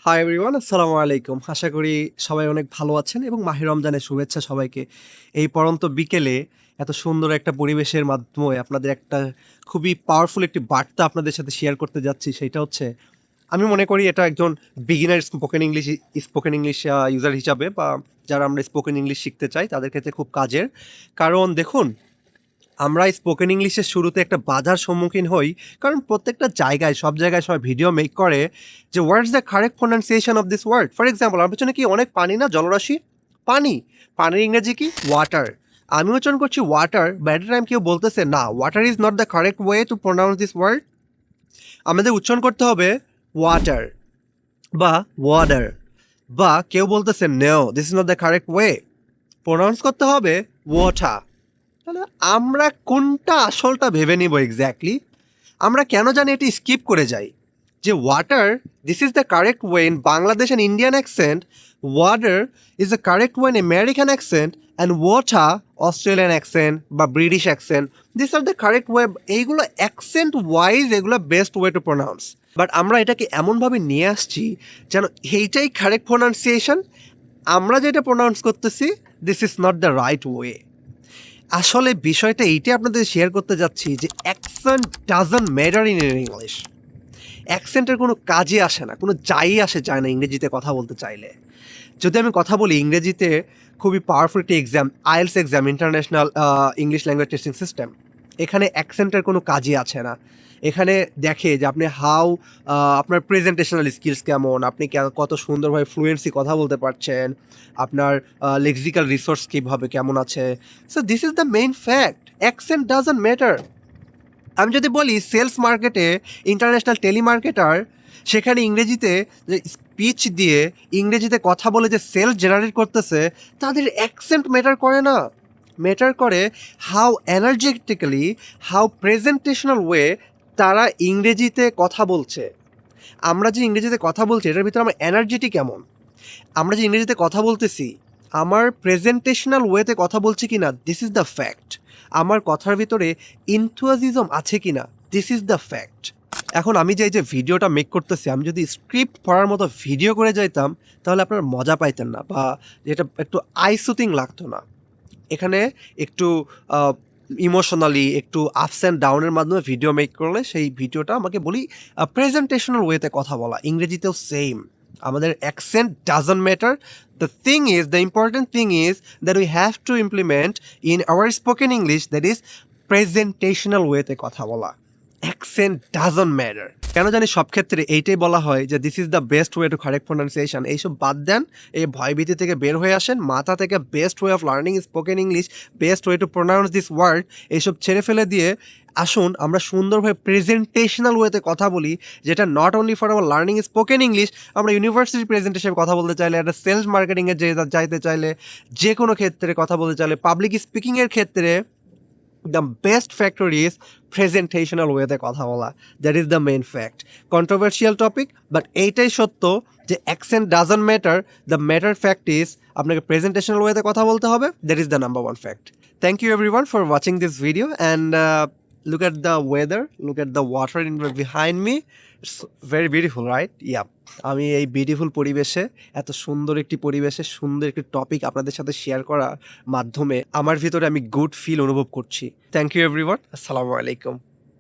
Hi everyone, আসসালামু আলাইকুম। আশা করি সবাই অনেক ভালো আছেন এবং মাহে রমজানের শুভেচ্ছা সবাইকে। এই পড়ন্ত বিকেলে এত সুন্দর একটা পরিবেশের মাধ্যমে আপনাদের একটা খুবই পাওয়ারফুল একটি বার্তা আপনাদের সাথে শেয়ার করতে যাচ্ছি। সেইটা হচ্ছে আমি মনে করি এটা একজন বিগিনার স্পোকেন ইংলিশ ইউজার হিসাবে বা যারা আমরা স্পোকেন ইংলিশ শিখতে চাই তাদের ক্ষেত্রে খুব কাজের। কারণ দেখুন, আমরা স্পোকেন ইংলিশের শুরুতে একটা বাধার সম্মুখীন হই, কারণ প্রত্যেকটা জায়গায় সব জায়গায় সবাই ভিডিও মেক করে যে what's the correct pronunciation of this word. For example, আমার পেছনে কি অনেক পানি না, জলরাশি, পানি, পানির ইংরেজি কি? ওয়াটার। আমি উচ্চারণ করছি ওয়াটার, বাট এট টাইম কেউ বলতেছে না, water is not the correct way to pronounce this word. আমাদের উচ্চারণ করতে হবে ওয়াটার বা ওয়াটার, বা কেউ বলতেছে no, this is not the correct way, pronounce করতে হবে ওয়াটার। তাহলে আমরা কোনটা আসলটা ভেবে নিব এক্স্যাক্টলি? আমরা কেন জানি এটি স্কিপ করে যাই যে water, this is the correct way in Bangladesh and Indian accent, water is the correct way in American accent, and water Australian accent বা British accent, this are the correct way. এইগুলো accent wise এগুলো best way to pronounce. But আমরা এটাকে এমনভাবে নিয়ে আসছি যেন এইটাই কারেক্ট প্রোনাউন্সিয়েশন, আমরা যেটা প্রোনাউন্স করতেছি this is not the right way. আসলে বিষয়টা এইটাই আপনাদের শেয়ার করতে যাচ্ছি যে accent doesn't matter in English. অ্যাকসেন্টের কোনো কাজে আসে না, কোনো আসে যায় না ইংরেজিতে কথা বলতে চাইলে। যদি আমি কথা বলি ইংরেজিতে, খুবই পাওয়ারফুল একটি exam, IELTS exam, international English language testing system. এখানে অ্যাকসেন্টের কোনো কাজই আছে না। এখানে দেখে যে আপনি আপনার প্রেজেন্টেশনাল স্কিলস কেমন, আপনি কত সুন্দরভাবে ফ্লুয়েন্সি কথা বলতে পারছেন, আপনার লেক্সিক্যাল রিসোর্স কীভাবে কেমন আছে। So this is the main fact, accent doesn't matter. আমি যদি বলি সেলস মার্কেটে ইন্টারন্যাশনাল টেলিমার্কেটার, সেখানে ইংরেজিতে যে স্পিচ দিয়ে ইংরেজিতে কথা বলে যে সেলস জেনারেট করতেছে, তাদের অ্যাকসেন্ট ম্যাটার করে না। ম্যাটার করে হাউ এনার্জেটিক্যালি, হাউ প্রেজেন্টেশনাল ওয়ে তারা ইংরেজিতে কথা বলছে। আমরা যে ইংরেজিতে কথা বলছি এটার ভিতরে আমার এনার্জিটি কেমন, আমরা যে ইংরেজিতে কথা বলতেছি আমার প্রেজেন্টেশনাল ওয়েতে কথা বলছি কি না, দিস ইজ দ্য ফ্যাক্ট। আমার কথার ভিতরে ইনথুয়াজিজম আছে কি না, দিস ইজ দ্য ফ্যাক্ট। এখন আমি যে এই যে ভিডিওটা মেক করতেছি, আমি যদি স্ক্রিপ্ট পড়ার মতো ভিডিও করে যাইতাম তাহলে আপনারা মজা পাইতেন না, বা যেটা একটু আইসুতিং লাগতো না। এখানে একটু ইমোশনালি একটু আপস অ্যান্ড ডাউনের মাধ্যমে ভিডিও মেক করলে সেই ভিডিওটা আমাকে বলি প্রেজেন্টেশনাল ওয়েতে কথা বলা। ইংরেজিতেও সেম, আমাদের accent doesn't matter. The important thing is that we have to implement in our spoken English, that is presentational ওয়েতে কথা বলা। Accent doesn't matter. কেন জানি সব ক্ষেত্রে এইটাই বলা হয় যে this is the best way to correct pronunciation. এইসব বাদ দেন, এই ভয়ভীতি থেকে বের হয়ে আসেন, মাথা থেকে best way of learning spoken English, best way to pronounce this word, এইসব ছেড়ে ফেলে দিয়ে আসুন আমরা সুন্দরভাবে প্রেজেন্টেশনাল ওয়েতে কথা বলি, যেটা not only for our learning spoken English. আমরা ইউনিভার্সিটি প্রেজেন্টেশনে কথা বলতে চাইলে, একটা সেলস মার্কেটিংয়ে যাইতে চাইলে, যে কোনো ক্ষেত্রে কথা বলতে চাইলে, পাবলিক স্পিকিংয়ের ক্ষেত্রে, the best factor is presentational ওয়েতে কথা বলা। That is the main fact. Controversial topic, but এইটাই সত্য যে accent doesn't matter, the matter fact is আপনাকে প্রেজেন্টেশনাল ওয়েতে কথা বলতে হবে। That is the number one fact. Thank you everyone for watching this video, and look at the weather, look at the water in behind me. It's very beautiful, right? Yeah. আমি এই beautiful পরিবেশে, এত সুন্দর একটি পরিবেশে সুন্দর একটি topic আপনাদের সাথে শেয়ার করার মাধ্যমে আমার ভিতরে আমি গুড ফিল অনুভব করছি। থ্যাংক ইউ এভরিওয়ান, আসসালামু আলাইকুম।